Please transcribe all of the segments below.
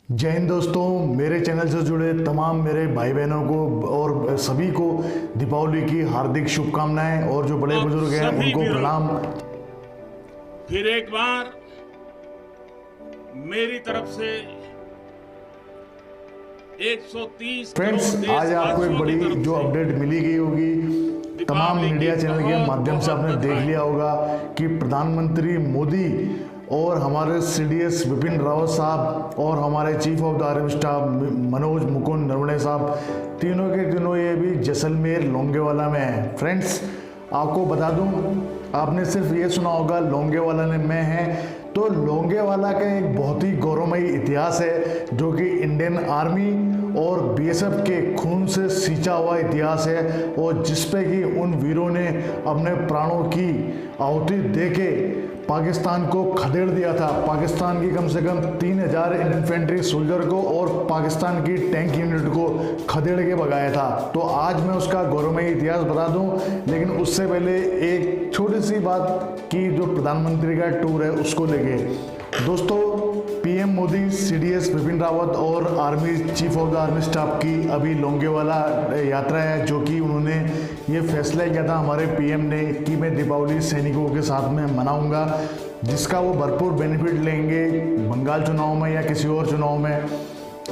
जय हिंद दोस्तों, मेरे चैनल से जुड़े तमाम मेरे भाई बहनों को और सभी को दीपावली की हार्दिक शुभकामनाएं। और जो बड़े बुजुर्ग हैं उनको प्रणाम। फिर एक बार मेरी तरफ से 130 फ्रेंड्स, आज आपको एक बड़ी जो अपडेट मिली गई होगी, तमाम मीडिया चैनल के माध्यम से आपने देख लिया होगा कि प्रधानमंत्री मोदी और हमारे सीडीएस विपिन रावत साहब और हमारे chief of the army staff Manoj Mukund Naravane साहब तीनों के तीनों ये भी जैसलमेर लोंगेवाला में हैं। फ्रेंड्स, आपको बता दूं, आपने सिर्फ ये सुना होगा लोंगेवाला में है, तो लोंगेवाला का एक बहुत ही गौरवमयी इतिहास है जो कि इंडियन आर्मी और बीएसएफ के खून से सींचा हुआ इतिहास है, और जिसपे कि उन वीरों ने अपने प्राणों की आहुति देके पाकिस्तान को खदेड़ दिया था। पाकिस्तान की कम से कम 3000 इन्फेंट्री सोल्जर को और पाकिस्तान की टैंक यूनिट को खदेड़ के भगाया था। तो आज मैं उसका गौरवमयी इतिहास बता दूं, लेकिन उससे पहले एक छोटी सी बात कि जो प्रधानमंत्री का टूर है उसको लेके। दोस्तों, पीएम मोदी, सीडीएस विपिन रावत और army chief of the army staff की अभी लोंगेवाला यात्रा है, जो कि उन्होंने ये फैसला किया था हमारे पीएम ने कि मैं दीपावली सैनिकों के साथ में मनाऊंगा, जिसका वो भरपूर बेनिफिट लेंगे बंगाल चुनाव में या किसी और चुनाव में।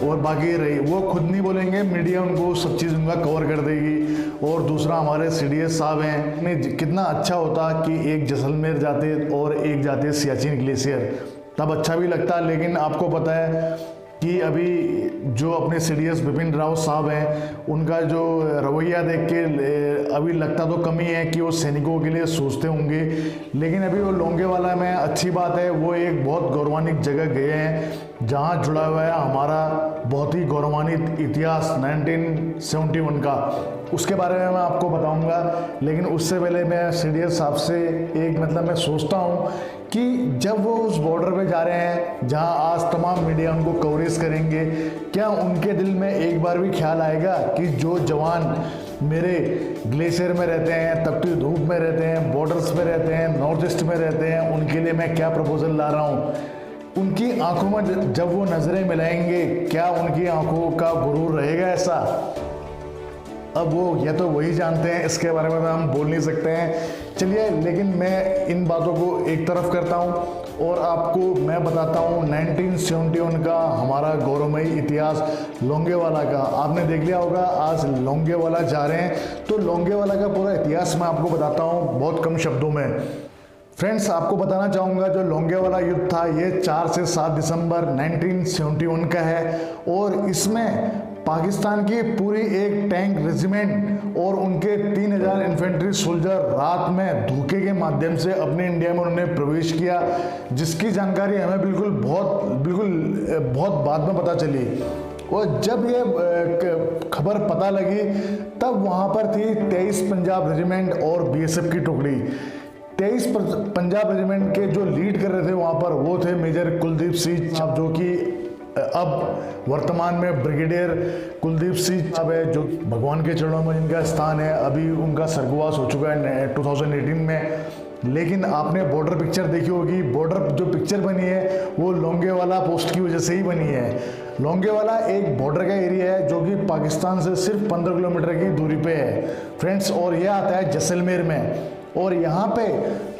और बाकी रही, वो खुद नहीं बोलेंगे, मीडिया उनको सब चीज़ उनका कवर कर देगी। और दूसरा, हमारे सीडीएस साहब हैं, कितना अच्छा होता कि एक जैसलमेर जाते और एक जाते सियाचिन ग्लेशियर, तब अच्छा भी लगता। लेकिन आपको पता है कि अभी जो अपने सीडीएस विपिन रावत साहब हैं, उनका जो रवैया देख के अभी लगता तो कमी है कि वो सैनिकों के लिए सोचते होंगे। लेकिन अभी वो लोंगेवाला में अच्छी बात है, वो एक बहुत गौरवान्वित जगह गए हैं जहां जुड़ा हुआ है हमारा बहुत ही गौरवान्वित इतिहास 1971 का। उसके बारे में मैं आपको बताऊंगा, लेकिन उससे पहले मैं सीडीएस साहब से मैं सोचता हूं कि जब वो उस बॉर्डर पे जा रहे हैं जहां आज तमाम मीडिया उनको कवरेज करेंगे, क्या उनके दिल में एक बार भी ख्याल आएगा कि जो जवान मेरे ग्लेशियर में रहते हैं, तपती धूप में रहते हैं, बॉर्डर्स पे रहते हैं, नॉर्थ ईस्ट में रहते हैं, उनके लिए मैं क्या प्रपोजल ला रहा हूँ। उनकी आंखों में जब वो नजरें मिलाएंगे, क्या उनकी आंखों का गुरूर रहेगा ऐसा? अब वो या तो वही जानते हैं, इसके बारे में हम बोल नहीं सकते हैं। चलिए, लेकिन मैं इन बातों को एक तरफ करता हूं और आपको मैं बताता हूं 1971 का हमारा गौरवमयी इतिहास लोंगेवाला का। आपने देख लिया होगा आज लोंगेवाला जा रहे हैं, तो लोंगेवाला का पूरा इतिहास मैं आपको बताता हूं बहुत कम शब्दों में। फ्रेंड्स, आपको बताना चाहूँगा जो लोंगेवाला युद्ध था ये 4 से 7 दिसंबर 1971 का है, और इसमें पाकिस्तान की पूरी एक टैंक रेजिमेंट और उनके 3000 इन्फेंट्री सोल्जर रात में धोखे के माध्यम से अपने इंडिया में उन्होंने प्रवेश किया, जिसकी जानकारी हमें बिल्कुल बहुत बाद में पता चली। और जब ये खबर पता लगी तब वहाँ पर थी 23 पंजाब रेजिमेंट और बीएसएफ की टुकड़ी। 23 पंजाब रेजिमेंट के जो लीड कर रहे थे वहाँ पर वो थे मेजर कुलदीप सिंह, जो कि अब वर्तमान में ब्रिगेडियर कुलदीप सिंह साहब है, जो भगवान के चरणों में जिनका स्थान है। अभी उनका स्वर्गवास हो चुका है 2018 में। लेकिन आपने बॉर्डर पिक्चर देखी होगी, बॉर्डर जो पिक्चर बनी है वो लोंगेवाला पोस्ट की वजह से ही बनी है। लोंगेवाला एक बॉर्डर का एरिया है जो कि पाकिस्तान से सिर्फ 15 किलोमीटर की दूरी पे है फ्रेंड्स, और यह आता है जैसलमेर में। और यहाँ पे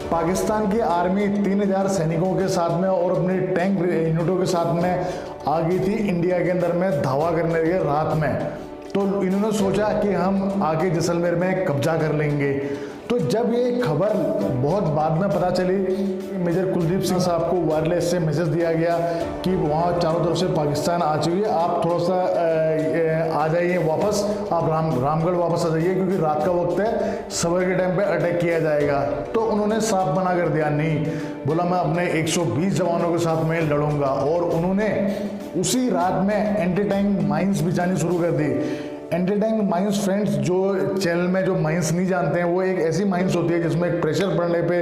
पाकिस्तान की आर्मी 3000 सैनिकों के साथ में और अपनी टैंक यूनिटों के साथ में आ गई थी इंडिया के अंदर में धावा करने के रात में। तो इन्होंने सोचा कि हम आगे जैसलमेर में कब्जा कर लेंगे। तो जब ये खबर बहुत बाद में पता चली, मेजर कुलदीप सिंह साहब को वायरलेस से मैसेज दिया गया कि वहाँ चारों तरफ से पाकिस्तान आ चुकी है, आप थोड़ा सा आ जाइए वापस, आप रामगढ़ वापस आ जाइए, क्योंकि रात का वक्त है, सवेर के टाइम पे अटैक किया जाएगा। तो उन्होंने साफ मना कर दिया, नहीं, बोला मैं अपने 120 जवानों के साथ में लड़ूंगा। और उन्होंने उसी रात में एंटी टैंक माइंस बिछानी शुरू कर दी। एंटी टैंक माइंस, फ्रेंड्स, जो चैनल में जो माइंस नहीं जानते हैं, वो एक ऐसी माइंस होती है जिसमें प्रेशर पड़ने पे,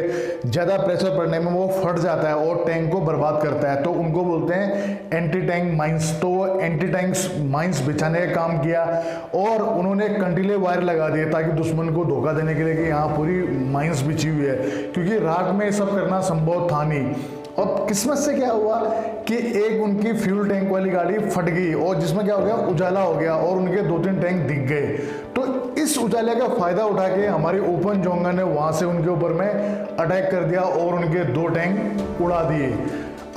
ज़्यादा प्रेशर पड़ने में वो फट जाता है और टैंक को बर्बाद करता है, तो उनको बोलते हैं एंटी टैंक माइंस। तो वो एंटी टैंक माइंस बिछाने का काम किया और उन्होंने कंटीले वायर लगा दिए ताकि दुश्मन को धोखा देने के लिए कि यहाँ पूरी माइंस बिछी हुई है, क्योंकि रात में ये सब करना संभव था नहीं। और किस्मत से क्या हुआ कि एक उनकी फ्यूल टैंक वाली गाड़ी फट गई और जिसमें क्या हो गया, उजाला हो गया और उनके 2-3 टैंक दिख गए। तो इस उजाले का फायदा उठा के हमारी ओपन जोंगा ने वहां से उनके ऊपर में अटैक कर दिया और उनके 2 टैंक उड़ा दिए।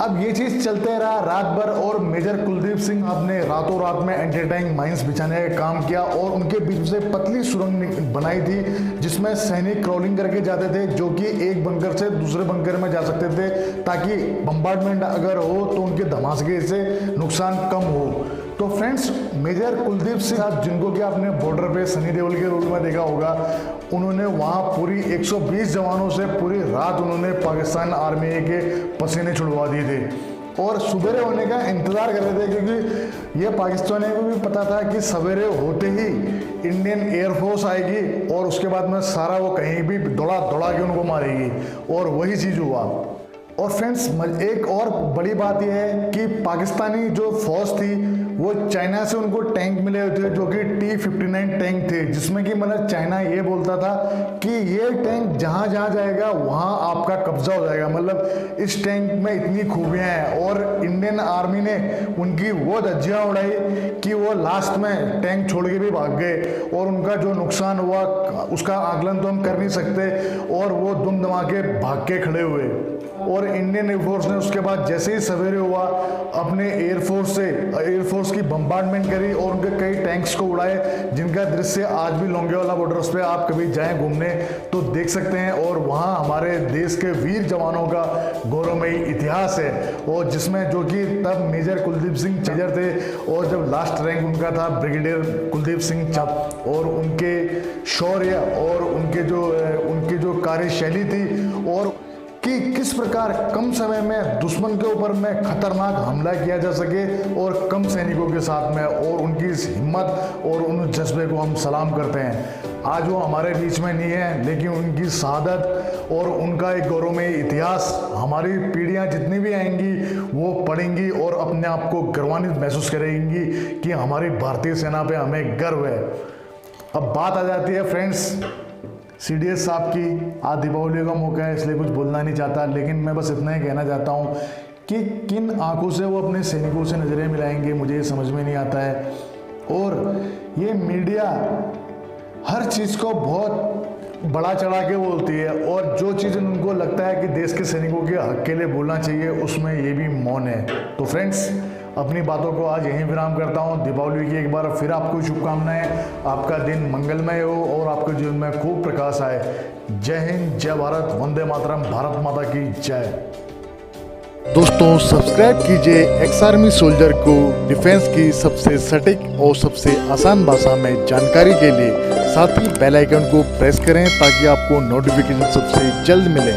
अब ये चीज चलते रहा रात भर और मेजर कुलदीप सिंह आपने रातों रात में एंटी टैंक माइंस बिछाने का काम किया और उनके बीच से पतली सुरंग बनाई थी जिसमें सैनिक क्रॉलिंग करके जाते थे, जो कि एक बंकर से दूसरे बंकर में जा सकते थे ताकि बम्बार्डमेंट अगर हो तो उनके धमाके से नुकसान कम हो। तो फ्रेंड्स, मेजर कुलदीप सिंह आप जिनको कि आपने बॉर्डर पे सनी देओल के रोल में देखा होगा, उन्होंने वहां पूरी 120 जवानों से पूरी रात उन्होंने पाकिस्तान आर्मी के पसीने छुड़वा दिए थे और सवेरे होने का इंतजार कर रहे थे, क्योंकि ये पाकिस्तानियों को भी पता था कि सवेरे होते ही इंडियन एयरफोर्स आएगी और उसके बाद में सारा वो कहीं भी दौड़ा दौड़ा के उनको मारेगी, और वही चीज़ हुआ। और फ्रेंड्स, एक और बड़ी बात यह है कि पाकिस्तानी जो फौज थी वो चाइना से उनको टैंक मिले हुए थे जो कि T-59 टैंक थे, जिसमें कि मतलब चाइना ये बोलता था कि ये टैंक जहाँ जहाँ जाएगा वहाँ आपका कब्जा हो जाएगा, मतलब इस टैंक में इतनी खूबियाँ हैं। और इंडियन आर्मी ने उनकी वो धज्जियाँ उड़ाई कि वो लास्ट में टैंक छोड़ के भी भाग गए और उनका जो नुकसान हुआ उसका आकलन तो हम कर नहीं सकते, और वो दुम दमाके भाग के खड़े हुए। और इंडियन एयरफोर्स ने उसके बाद जैसे ही सवेरे हुआ अपने एयरफोर्स की बम्बार्डमेंट करी और उनके कई टैंक्स को उड़ाए, जिनका दृश्य आज भी लोंगेवाला बॉर्डर पे आप कभी जाएं घूमने तो देख सकते हैं। और वहाँ हमारे देश के वीर जवानों का गौरवमयी इतिहास है, और जिसमें जो कि तब मेजर कुलदीप सिंह मेजर थे और जब लास्ट रैंक उनका था ब्रिगेडियर कुलदीप सिंह चाप, और उनके शौर्य और उनकी जो कार्यशैली थी और कि किस प्रकार कम समय में दुश्मन के ऊपर में खतरनाक हमला किया जा सके और कम सैनिकों के साथ में, और उनकी इस हिम्मत और उन जज्बे को हम सलाम करते हैं। आज वो हमारे बीच में नहीं है, लेकिन उनकी शहादत और उनका एक गौरवमय इतिहास हमारी पीढ़ियां जितनी भी आएंगी वो पढ़ेंगी और अपने आप को गर्वान्वित महसूस करेंगी कि हमारी भारतीय सेना पे हमें गर्व है। अब बात आ जाती है फ्रेंड्स CDS साहब की। आज दीपावली का मौका है इसलिए कुछ बोलना नहीं चाहता, लेकिन मैं बस इतना ही कहना चाहता हूँ कि किन आंखों से वो अपने सैनिकों से नजरें मिलाएंगे मुझे ये समझ में नहीं आता है। और ये मीडिया हर चीज़ को बहुत बड़ा चढ़ा के बोलती है, और जो चीज़ उनको लगता है कि देश के सैनिकों के हक के लिए बोलना चाहिए उसमें ये भी मौन है। तो फ्रेंड्स, अपनी बातों को आज यहीं विराम करता हूँ। दीपावली की एक बार फिर आपको शुभकामनाएं, आपका दिन मंगलमय हो और आपके जीवन में खूब प्रकाश आए। जय हिंद, जय भारत, वंदे मातरम, भारत माता की जय। दोस्तों, सब्सक्राइब कीजिए एक्स आर्मी सोल्जर को डिफेंस की सबसे सटीक और सबसे आसान भाषा में जानकारी के लिए। साथ ही बेल आइकन को प्रेस करें ताकि आपको नोटिफिकेशन सबसे जल्द मिले।